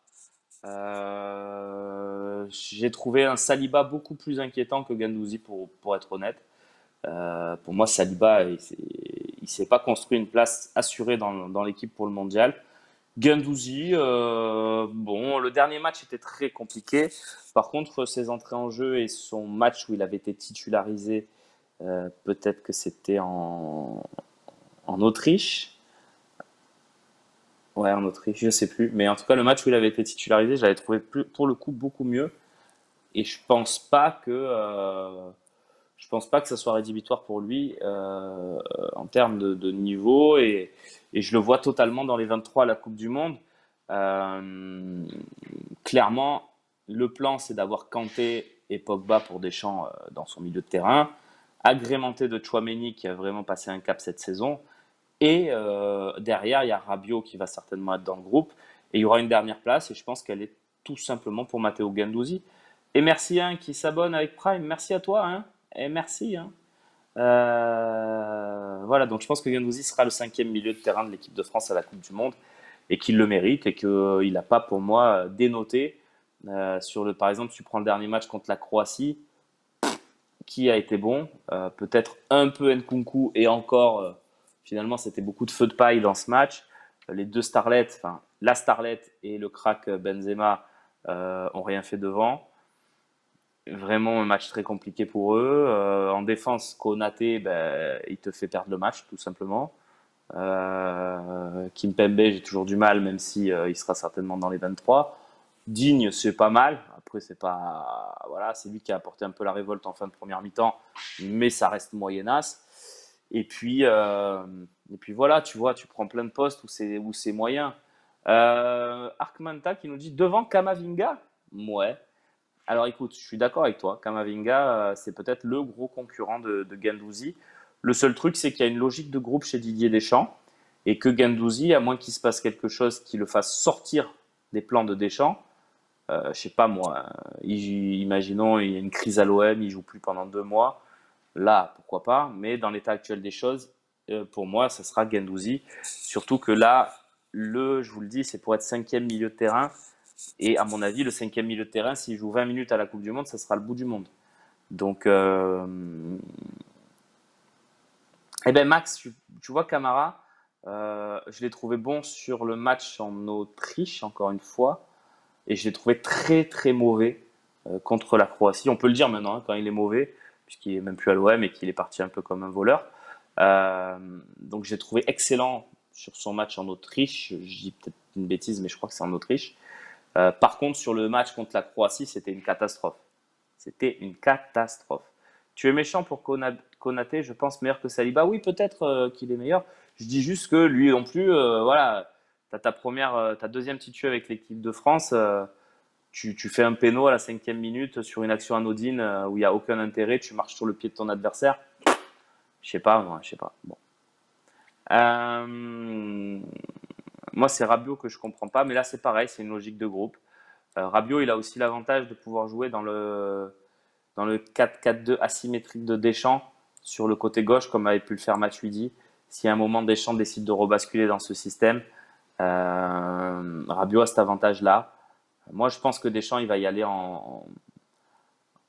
J'ai trouvé un Saliba beaucoup plus inquiétant que Guendouzi pour être honnête. Pour moi, Saliba, il s'est pas construit une place assurée dans l'équipe pour le mondial. Guendouzi, bon, le dernier match était très compliqué. Par contre, ses entrées en jeu et son match où il avait été titularisé, peut-être que c'était en Autriche. Ouais, en Autriche, je sais plus. Mais en tout cas, le match où il avait été titularisé, je l'avais trouvé pour le coup beaucoup mieux. Et je pense pas que ça soit rédhibitoire pour lui en termes de niveau. Et je le vois totalement dans les 23 à la Coupe du Monde. Euh, Clairement, le plan, c'est d'avoir Kanté et Pogba pour Deschamps dans son milieu de terrain, agrémenté de Chouameni qui a vraiment passé un cap cette saison. Et derrière, il y a Rabiot qui va certainement être dans le groupe. Et il y aura une dernière place. Et je pense qu'elle est tout simplement pour Matteo Guendouzi. Et merci hein, qui s'abonne avec Prime. Merci à toi. Hein. Et merci. Hein. Voilà, donc je pense que Guendouzi sera le 5e milieu de terrain de l'équipe de France à la Coupe du Monde. Et qu'il le mérite. Et qu'il n'a pas pour moi dénoté. Par exemple, si tu prends le dernier match contre la Croatie, qui a été bon. Peut-être un peu Nkunku et encore, finalement, c'était beaucoup de feu de paille dans ce match. Les deux starlets, enfin, la starlet et le crack Benzema ont rien fait devant. Vraiment un match très compliqué pour eux. En défense, Konaté, ben, il te fait perdre le match, tout simplement. Kimpembe, j'ai toujours du mal, même si il sera certainement dans les 23. Digne, c'est pas mal. Après, c'est pas, voilà, c'est lui qui a apporté un peu la révolte en fin de première mi-temps, mais ça reste moyennasse. Et puis, euh, et puis voilà, tu vois, tu prends plein de postes où c'est moyen. Arkmanta qui nous dit devant Kamavinga. Ouais. Alors écoute, je suis d'accord avec toi. Kamavinga, c'est peut-être le gros concurrent de Guendouzi. Le seul truc, c'est qu'il y a une logique de groupe chez Didier Deschamps et que Guendouzi, à moins qu'il se passe quelque chose qui le fasse sortir des plans de Deschamps, je sais pas moi, imaginons il y a une crise à l'OM, il joue plus pendant 2 mois. Là, pourquoi pas, mais dans l'état actuel des choses, pour moi, ça sera Guendouzi. Surtout que là, je vous le dis, c'est pour être cinquième milieu de terrain. Et à mon avis, le cinquième milieu de terrain, s'il joue 20 minutes à la Coupe du Monde, ça sera le bout du monde. Donc, eh ben Max, tu vois Camara, je l'ai trouvé bon sur le match en Autriche, encore une fois, et je l'ai trouvé très très mauvais contre la Croatie. On peut le dire maintenant, hein, quand il est mauvais, puisqu'il est même plus à l'OM et qu'il est parti un peu comme un voleur. Donc j'ai trouvé excellent sur son match en Autriche. Je dis peut-être une bêtise, mais je crois que c'est en Autriche. Par contre, sur le match contre la Croatie, c'était une catastrophe. C'était une catastrophe. Tu es méchant pour Konaté, je pense meilleur que Saliba. Oui, peut-être qu'il est meilleur. Je dis juste que lui non plus, voilà, tu as ta deuxième titu avec l'équipe de France. Tu fais un péno à la 5e minute sur une action anodine où il n'y a aucun intérêt. Tu marches sur le pied de ton adversaire. Je sais pas, moi, je sais pas. Bon. Euh, Moi, c'est Rabiot que je comprends pas, mais là, c'est pareil, c'est une logique de groupe. Rabiot, il a aussi l'avantage de pouvoir jouer dans le 4-4-2 asymétrique de Deschamps sur le côté gauche, comme avait pu le faire Matuidi. Si à un moment Deschamps décide de rebasculer dans ce système, Rabiot a cet avantage-là. Moi, je pense que Deschamps, il va y aller en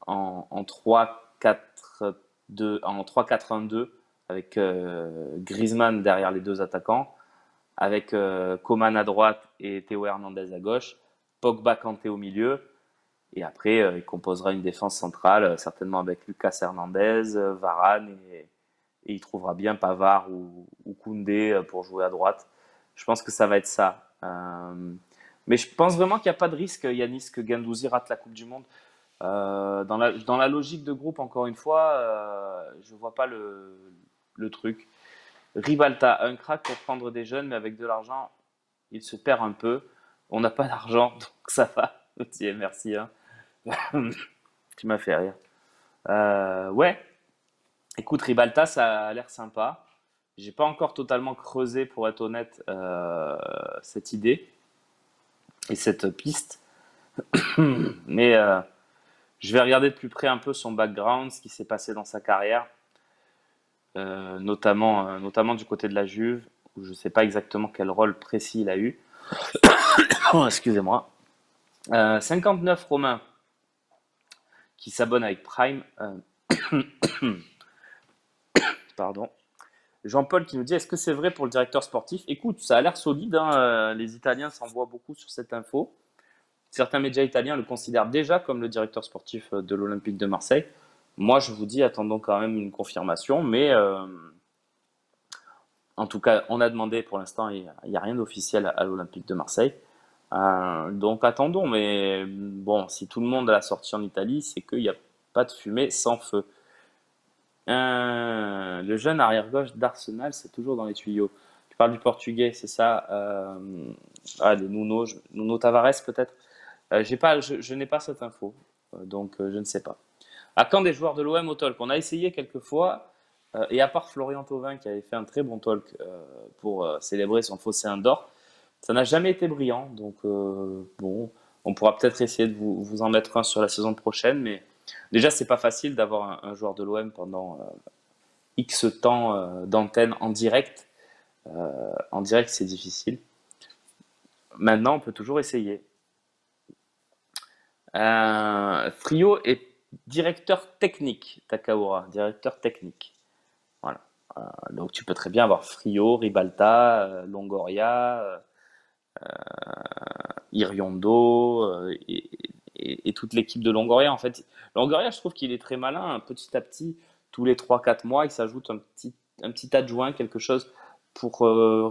3-4-2, en 3-4-1-2 avec Griezmann derrière les deux attaquants, avec Coman à droite et Théo Hernandez à gauche, Pogba Kanté au milieu. Et après, il composera une défense centrale, certainement avec Lucas Hernandez, Varane, et il trouvera bien Pavard ou Koundé pour jouer à droite. Je pense que ça va être ça. Mais je pense vraiment qu'il n'y a pas de risque, Yanis, que Guendouzi rate la Coupe du Monde. Dans la logique de groupe, encore une fois, je ne vois pas le truc. Ribalta, un crack pour prendre des jeunes, mais avec de l'argent, il se perd un peu. On n'a pas d'argent, donc ça va. Tiens, merci, hein. Tu m'as fait rire. Ouais, écoute, Ribalta, ça a l'air sympa. J'ai pas encore totalement creusé, pour être honnête, cette idée et cette piste. Mais je vais regarder de plus près un peu son background, ce qui s'est passé dans sa carrière, notamment du côté de la Juve, où je ne sais pas exactement quel rôle précis il a eu. Oh, excusez-moi. 59 Romain qui s'abonne avec Prime. Pardon. Jean-Paul qui nous dit, est-ce que c'est vrai pour le directeur sportif? Écoute, ça a l'air solide, hein, les Italiens s'envoient beaucoup sur cette info. Certains médias italiens le considèrent déjà comme le directeur sportif de l'Olympique de Marseille. Moi, je vous dis, attendons quand même une confirmation, mais en tout cas, on a demandé pour l'instant, il n'y a rien d'officiel à l'Olympique de Marseille. Donc attendons, mais bon, si tout le monde l'a sorti en Italie, c'est qu'il n'y a pas de fumée sans feu. Le jeune arrière-gauche d'Arsenal, c'est toujours dans les tuyaux. Tu parles du portugais, c'est ça? Des Nuno Tavares peut-être? Je n'ai pas cette info, donc je ne sais pas. À quand des joueurs de l'OM au talk? On a essayé quelques fois, et à part Florian Thauvin qui avait fait un très bon talk pour célébrer son Phocéen d'or, ça n'a jamais été brillant. Donc bon, on pourra peut-être essayer de vous en mettre un sur la saison prochaine, mais déjà c'est pas facile d'avoir un joueur de l'OM pendant X temps d'antenne en direct. En direct, c'est difficile. Maintenant, on peut toujours essayer. Frio est directeur technique, Takaura, directeur technique. Voilà. Donc tu peux très bien avoir Frio, Ribalta, Longoria, Iriondo et toute l'équipe de Longoria. En fait, Longoria, je trouve qu'il est très malin. Petit à petit, tous les 3-4 mois, il s'ajoute un petit adjoint, quelque chose. pour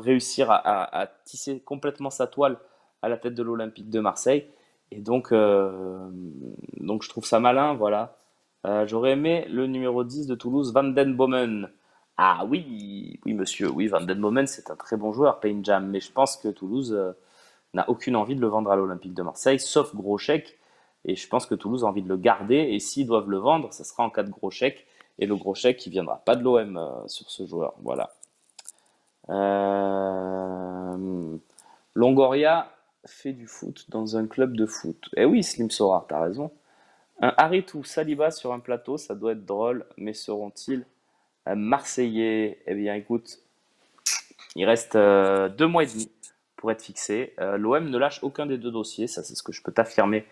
réussir à tisser complètement sa toile à la tête de l'Olympique de Marseille. Et donc je trouve ça malin, voilà. J'aurais aimé le numéro 10 de Toulouse, Van Den Bomen. Ah oui, oui monsieur, oui, Van Den Bomen, c'est un très bon joueur, Payne Jam, mais je pense que Toulouse n'a aucune envie de le vendre à l'Olympique de Marseille, sauf gros chèque. Et je pense que Toulouse a envie de le garder. Et s'ils doivent le vendre, ça sera en cas de gros chèque. Et le gros chèque, il viendra pas de l'OM sur ce joueur. Voilà. Euh, Longoria fait du foot dans un club de foot. Eh oui, Slim Sora, t'as raison. Un Harit ou Saliba sur un plateau, ça doit être drôle, mais seront-ils Marseillais? Eh bien, écoute, il reste 2 mois et demi pour être fixé. L'OM ne lâche aucun des deux dossiers, ça c'est ce que je peux t'affirmer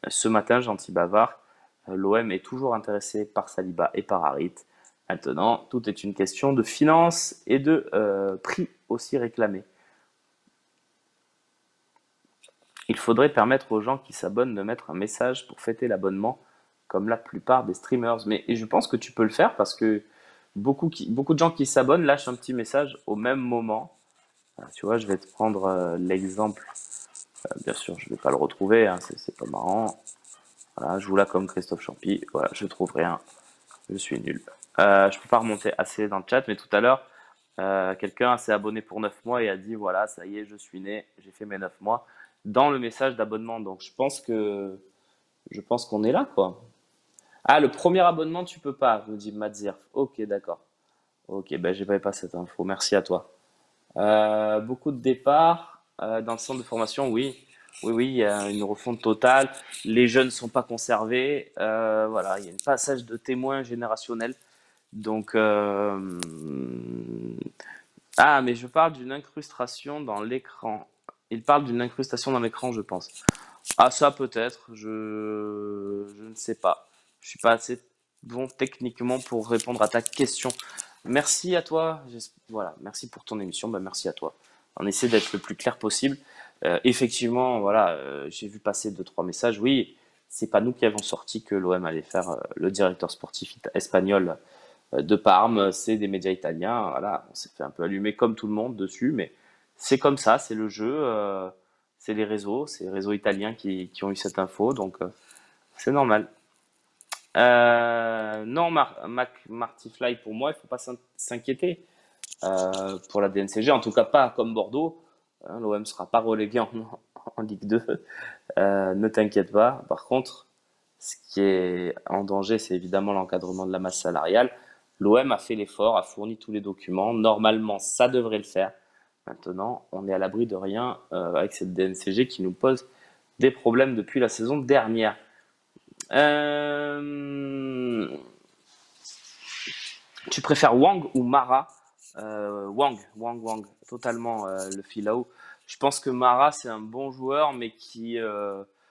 ce matin, gentil bavard. L'OM est toujours intéressé par Saliba et par Harit. Maintenant, tout est une question de finances et de prix aussi réclamés. Il faudrait permettre aux gens qui s'abonnent de mettre un message pour fêter l'abonnement, comme la plupart des streamers. Mais et je pense que tu peux le faire parce que beaucoup de gens qui s'abonnent lâchent un petit message au même moment. Tu vois, je vais te prendre l'exemple. Bien sûr, je ne vais pas le retrouver, hein, c'est pas marrant. Voilà, je joue là comme Christophe Champy. Voilà, je trouve rien. Je suis nul. Je peux pas remonter assez dans le chat, mais tout à l'heure, quelqu'un s'est abonné pour 9 mois et a dit voilà, ça y est, je suis né, j'ai fait mes 9 mois dans le message d'abonnement. Donc je pense qu'on est là, quoi. Ah, le premier abonnement, tu peux pas, nous dit Madzir. Ok, d'accord. Ok, ben j'avais pas cette info. Merci à toi. Beaucoup de départs dans le centre de formation, oui. Oui, oui, il y a une refonte totale. Les jeunes ne sont pas conservés. Voilà, il y a un passage de témoins générationnel. Donc, ah, mais je parle d'une incrustation dans l'écran. Il parle d'une incrustation dans l'écran, je pense. Ah, ça peut-être, je ne sais pas. Je suis pas assez bon techniquement pour répondre à ta question. Merci à toi. Voilà, merci pour ton émission. Bah, merci à toi. On essaie d'être le plus clair possible. Effectivement, voilà, j'ai vu passer deux, trois messages. Oui, c'est pas nous qui avons sorti que l'OM allait faire le directeur sportif espagnol de Parme. C'est des médias italiens. Voilà, on s'est fait un peu allumer comme tout le monde dessus, mais c'est comme ça, c'est le jeu. C'est les réseaux italiens qui ont eu cette info, donc c'est normal. Non, Martifly, pour moi, il ne faut pas s'inquiéter pour la DNCG, en tout cas pas comme Bordeaux. Hein, l'OM ne sera pas relégué en Ligue 2, ne t'inquiète pas. Par contre, ce qui est en danger, c'est évidemment l'encadrement de la masse salariale. L'OM a fait l'effort, a fourni tous les documents. Normalement, ça devrait le faire. Maintenant, on est à l'abri de rien avec cette DNCG qui nous pose des problèmes depuis la saison dernière. Tu préfères Wang ou Mara? Wang, totalement le Filao. Je pense que Mara, c'est un bon joueur, mais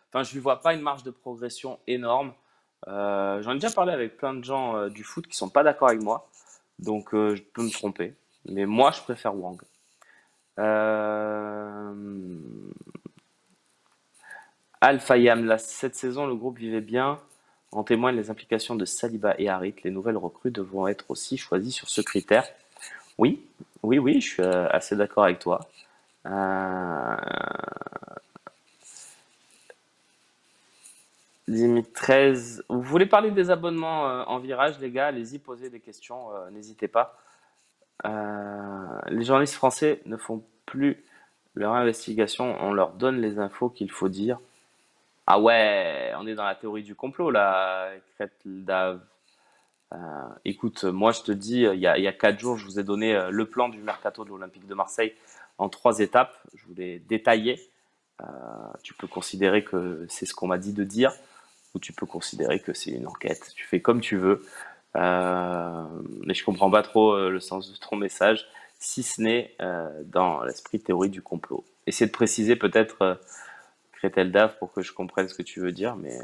enfin, je lui vois pas une marge de progression énorme. J'en ai déjà parlé avec plein de gens du foot qui sont pas d'accord avec moi, donc je peux me tromper. Mais moi, je préfère Wang. Euh... Alpha Yam, cette saison, le groupe vivait bien. En témoignent les implications de Saliba et Harit. Les nouvelles recrues devront être aussi choisies sur ce critère. Oui, oui, je suis assez d'accord avec toi. Euh, Limite 13. Vous voulez parler des abonnements en virage, les gars? Allez-y, posez des questions, n'hésitez pas. Les journalistes français ne font plus leur investigation, on leur donne les infos qu'il faut dire. Ah ouais, on est dans la théorie du complot là, Crête-Dave. Écoute, moi je te dis, il y a 4 jours, je vous ai donné le plan du mercato de l'Olympique de Marseille en 3 étapes. Je vous l'ai détaillé. Tu peux considérer que c'est ce qu'on m'a dit de dire, ou tu peux considérer que c'est une enquête. Tu fais comme tu veux. Mais je comprends pas trop le sens de ton message, si ce n'est dans l'esprit théorie du complot. Essaye de préciser peut-être, Crétel Dave, pour que je comprenne ce que tu veux dire, mais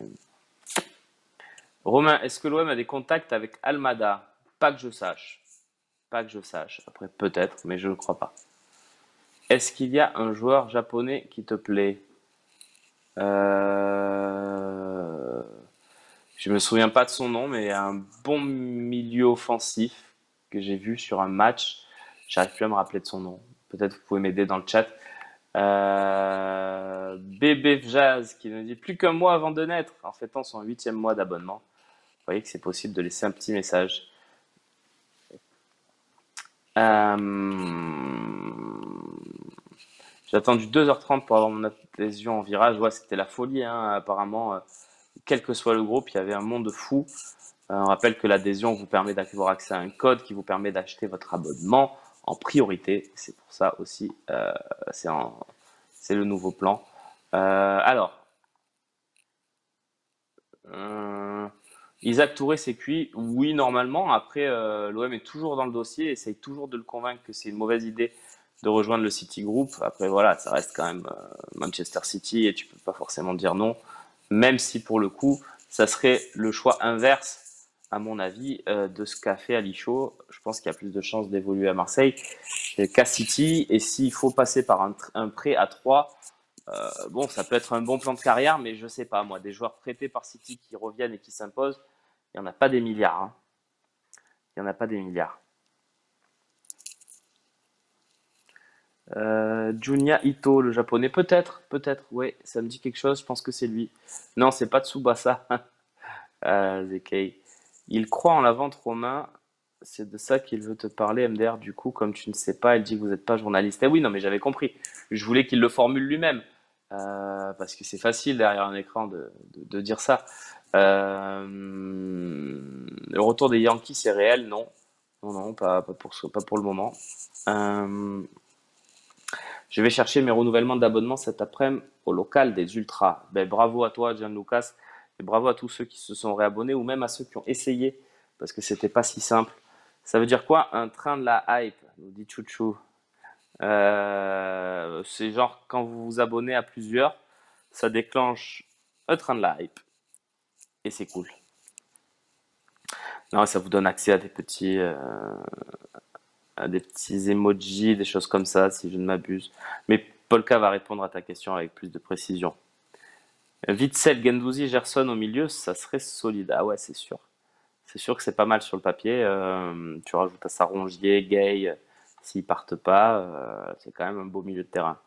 Romain, est-ce que l'OM a des contacts avec Almada? Pas que je sache. Pas que je sache. Après, peut-être, mais je ne crois pas. Est-ce qu'il y a un joueur japonais qui te plaît? Je me souviens pas de son nom, mais un bon milieu offensif que j'ai vu sur un match. J'arrive plus à me rappeler de son nom. Peut-être vous pouvez m'aider dans le chat. Bébé Jazz qui nous dit plus qu'un mois avant de naître en fêtant son 8e mois d'abonnement. Vous voyez que c'est possible de laisser un petit message. J'ai attendu 2h30 pour avoir mon adhésion en virage. Ouais, c'était la folie, hein. Apparemment, quel que soit le groupe, il y avait un monde fou. On rappelle que l'adhésion vous permet d'avoir accès à un code qui vous permet d'acheter votre abonnement en priorité. C'est pour ça aussi, c'est le nouveau plan. Alors, Isaac Touré, c'est cuit. Oui, normalement. Après, l'OM est toujours dans le dossier, essaye toujours de le convaincre que c'est une mauvaise idée de rejoindre le City Group. Après, voilà, ça reste quand même Manchester City et tu peux pas forcément dire non, même si pour le coup, ça serait le choix inverse, à mon avis, de ce qu'a fait Ali Chaud. Je pense qu'il y a plus de chances d'évoluer à Marseille qu'à City. Et s'il faut passer par un prêt à 3, bon, ça peut être un bon plan de carrière, mais je sais pas, moi, des joueurs prêtés par City qui reviennent et qui s'imposent, il n'y en a pas des milliards, hein. Il n'y en a pas des milliards. Junya Ito, le japonais, peut-être, ouais, ça me dit quelque chose, je pense que c'est lui. Non, c'est pas Tsubasa, Zekei. Il croit en la vente, Romain, c'est de ça qu'il veut te parler, MDR. Du coup, comme tu ne sais pas, il dit que vous n'êtes pas journaliste. Eh oui, non, mais j'avais compris. Je voulais qu'il le formule lui-même, parce que c'est facile derrière un écran de dire ça. Le retour des Yankees, c'est réel? Non. Non, non, pas pour le moment. Euh, je vais chercher mes renouvellements d'abonnement cet après-midi au local des Ultras. Ben, bravo à toi, Gianlucas, et bravo à tous ceux qui se sont réabonnés ou même à ceux qui ont essayé, parce que c'était pas si simple. Ça veut dire quoi? Un train de la hype, nous dit Chouchou. C'est genre quand vous vous abonnez à plusieurs, ça déclenche un train de la hype. Et c'est cool. Non, ça vous donne accès à des petits emojis, des choses comme ça, si je ne m'abuse. Mais Polka va répondre à ta question avec plus de précision. Witzel, Gendouzi, Gerson au milieu, ça serait solide. Ah ouais, c'est sûr. C'est sûr que c'est pas mal sur le papier. Tu rajoutes à ça Rongier, Gay, s'ils partent pas, c'est quand même un beau milieu de terrain.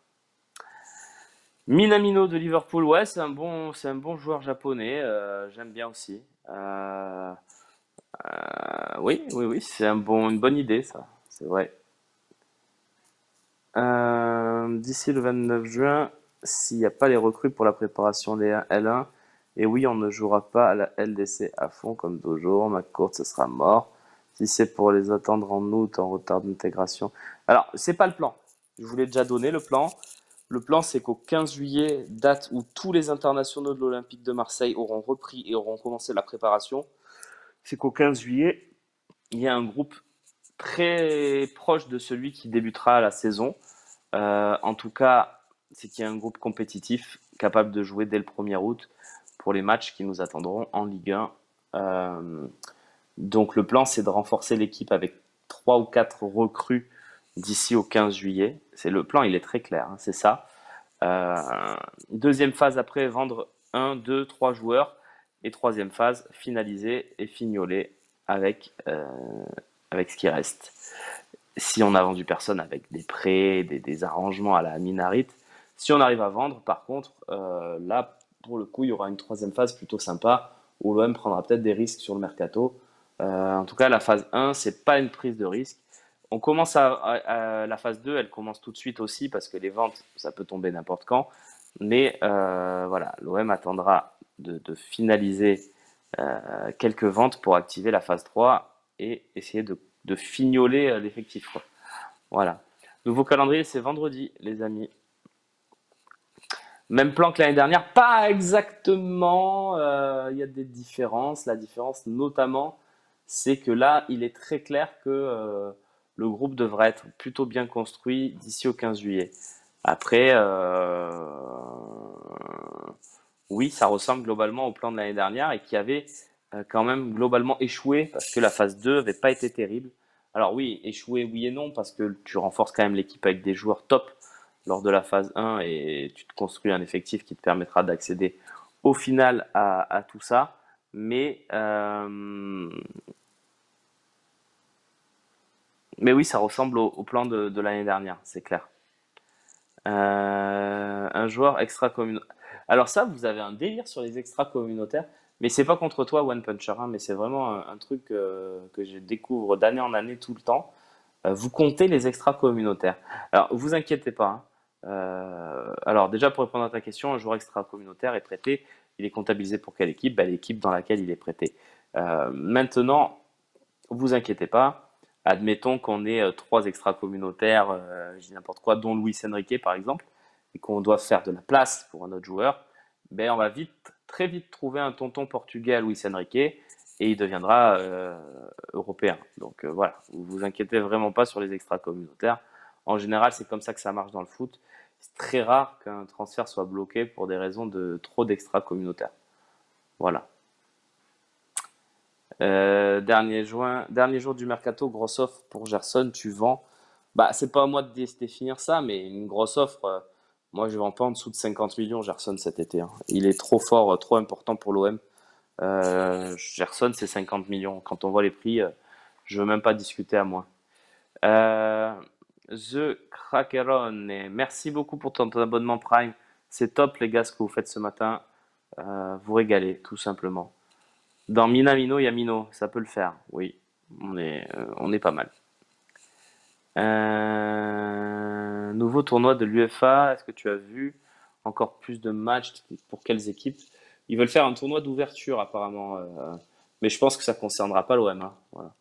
Minamino de Liverpool, ouais, c'est un bon joueur japonais. J'aime bien aussi. Oui, oui, oui, une bonne idée, ça. C'est vrai. D'ici le 29 juin, s'il n'y a pas les recrues pour la préparation des L1, et oui, on ne jouera pas à la LDC à fond comme toujours. Ma courte, ce sera mort. Si c'est pour les attendre en août en retard d'intégration. Alors, c'est pas le plan. Je vous l'ai déjà donné le plan. Le plan, c'est qu'au 15 juillet, date où tous les internationaux de l'Olympique de Marseille auront repris et auront commencé la préparation, c'est qu'au 15 juillet, il y a un groupe très proche de celui qui débutera la saison. En tout cas, c'est qu'il y a un groupe compétitif capable de jouer dès le 1er août pour les matchs qui nous attendront en Ligue 1. Donc le plan, c'est de renforcer l'équipe avec 3 ou 4 recrues d'ici au 15 juillet. C'est le plan, il est très clair, hein, c'est ça. Deuxième phase après, vendre 1, 2, 3 joueurs. Et troisième phase, finaliser et fignoler avec, avec ce qui reste. Si on a vendu personne avec des prêts, des arrangements à la Minarit, si on arrive à vendre, par contre, là, pour le coup, il y aura une troisième phase plutôt sympa où l'OM prendra peut-être des risques sur le mercato. En tout cas, la phase 1, c'est pas une prise de risque. On commence à la phase 2, elle commence tout de suite aussi parce que les ventes, ça peut tomber n'importe quand. Mais voilà, l'OM attendra de finaliser quelques ventes pour activer la phase 3 et essayer de fignoler l'effectif, quoi. Voilà. Nouveau calendrier, c'est vendredi, les amis. Même plan que l'année dernière, pas exactement. Il y a des différences. La différence, notamment, c'est que là, il est très clair que le groupe devrait être plutôt bien construit d'ici au 15 juillet. Après, oui, ça ressemble globalement au plan de l'année dernière et qui avait quand même globalement échoué parce que la phase 2 n'avait pas été terrible. Alors oui, échoué oui et non parce que tu renforces quand même l'équipe avec des joueurs top lors de la phase 1 et tu te construis un effectif qui te permettra d'accéder au final à tout ça. Mais Mais oui, ça ressemble au plan de l'année dernière, c'est clair. Un joueur extra-communautaire. Alors ça, vous avez un délire sur les extra-communautaires, mais c'est pas contre toi, One Puncher, hein, mais c'est vraiment un truc que je découvre d'année en année tout le temps. Vous comptez les extra-communautaires. Alors, vous inquiétez pas, hein. Alors déjà, pour répondre à ta question, un joueur extra-communautaire est prêté. Il est comptabilisé pour quelle équipe? Bah, l'équipe dans laquelle il est prêté. Maintenant, vous inquiétez pas. Admettons qu'on ait trois extra-communautaires, je dis n'importe quoi, dont Luis Enrique par exemple, et qu'on doit faire de la place pour un autre joueur, ben on va vite, très vite trouver un tonton portugais à Luis Enrique et il deviendra européen. Donc voilà, vous vous inquiétez vraiment pas sur les extra-communautaires. En général, c'est comme ça que ça marche dans le foot. C'est très rare qu'un transfert soit bloqué pour des raisons de trop d'extra-communautaires. Voilà. Dernier jour du mercato, grosse offre pour Gerson, tu vends. Bah, c'est pas à moi de définir ça, mais une grosse offre, moi je vends pas en dessous de 50 millions Gerson cet été, hein. Il est trop fort, trop important pour l'OM. Gerson, c'est 50 millions. Quand on voit les prix, je veux même pas discuter à moi. Euh, The Crackerone, merci beaucoup pour ton abonnement Prime. C'est top les gars ce que vous faites ce matin. Vous régalez, tout simplement. Dans Minamino, il y a Mino, ça peut le faire, oui. On est pas mal. Nouveau tournoi de l'UEFA, est-ce que tu as vu encore plus de matchs pour quelles équipes? Ils veulent faire un tournoi d'ouverture apparemment, mais je pense que ça concernera pas l'OM, hein, voilà.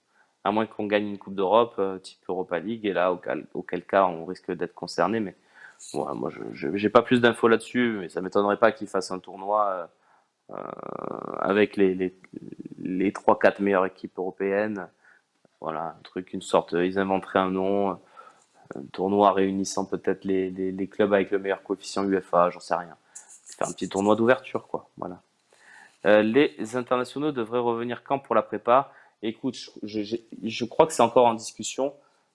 À moins qu'on gagne une Coupe d'Europe type Europa League, et là, auquel cas, on risque d'être concerné. Mais voilà, moi, je j'ai pas plus d'infos là-dessus, mais ça m'étonnerait pas qu'ils fassent un tournoi avec les 3-4 meilleures équipes européennes. Voilà, un truc, une sorte, ils inventeraient un nom, un tournoi réunissant peut-être les clubs avec le meilleur coefficient UEFA, j'en sais rien. Faire un petit tournoi d'ouverture, quoi. Voilà. Les internationaux devraient revenir quand pour la prépa? Écoute, je crois que c'est encore en discussion,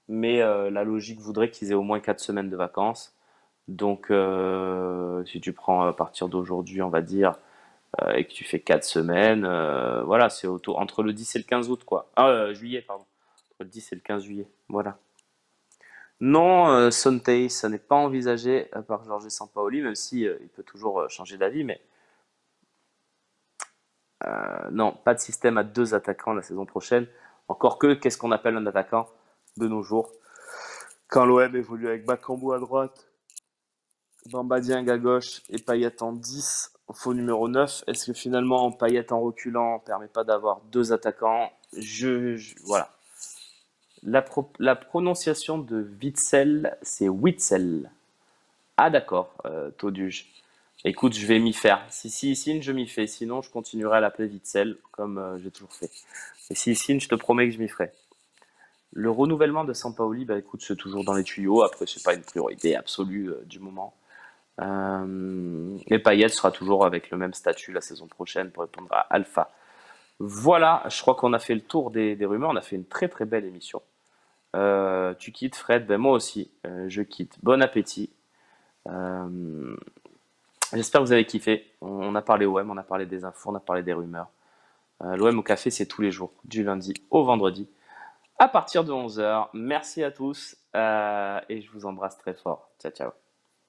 mais la logique voudrait qu'ils aient au moins 4 semaines de vacances. Donc, si tu prends à partir d'aujourd'hui, on va dire, et que tu fais 4 semaines, voilà, c'est entre le 10 et le 15 août, quoi. Ah, juillet, pardon. Entre le 10 et le 15 juillet, voilà. Non, Sontei, ça n'est pas envisagé par Jorge Sampaoli, même si il peut toujours changer d'avis, mais non, pas de système à deux attaquants la saison prochaine. Encore que, qu'est-ce qu'on appelle un attaquant de nos jours? Quand l'OM évolue avec Bakambu à droite, Bamba Dieng à gauche et Payet en 10, faux numéro 9, est-ce que finalement Payet en reculant permet pas d'avoir deux attaquants? Voilà. La prononciation de Witzel, c'est Witzel. Ah d'accord, Toduge. Écoute, je vais m'y faire. Si il signe, je m'y fais. Sinon, je continuerai à l'appeler Witzel, comme j'ai toujours fait. Et s'il signe, je te promets que je m'y ferai. Le renouvellement de Sampaoli, bah écoute, c'est toujours dans les tuyaux. Après, c'est pas une priorité absolue du moment. Et Payet sera toujours avec le même statut la saison prochaine pour répondre à Alpha. Voilà, je crois qu'on a fait le tour des rumeurs. On a fait une très très belle émission. Tu quittes, Fred? Ben moi aussi, je quitte. Bon appétit. Euh, J'espère que vous avez kiffé. On a parlé OM, on a parlé des infos, on a parlé des rumeurs. L'OM au café, c'est tous les jours, du lundi au vendredi, à partir de 11 h. Merci à tous et je vous embrasse très fort. Ciao, ciao.